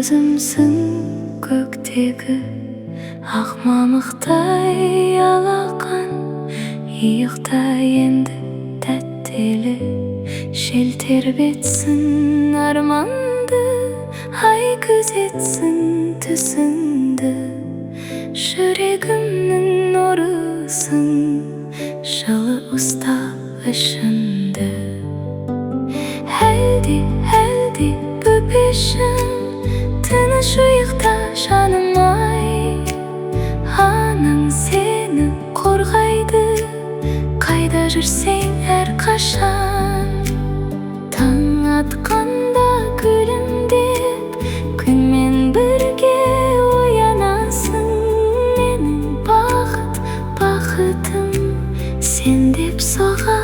Өзімсің көктегі ақ мамықтай алақан, иықта енді тәттелі жел тербетсін арманды, ай күзетсін түсінді, жүрегімнің нұрысың жылы ұстап ішінді. Әлде бөпешім тыныш ұйықта жаным-ай, анаң сені қорғайды, қайда жүрсең әрқашан. Таң атқанда күлімдеп күнмен бірге оянасың, менің бақытым сен деп соғар.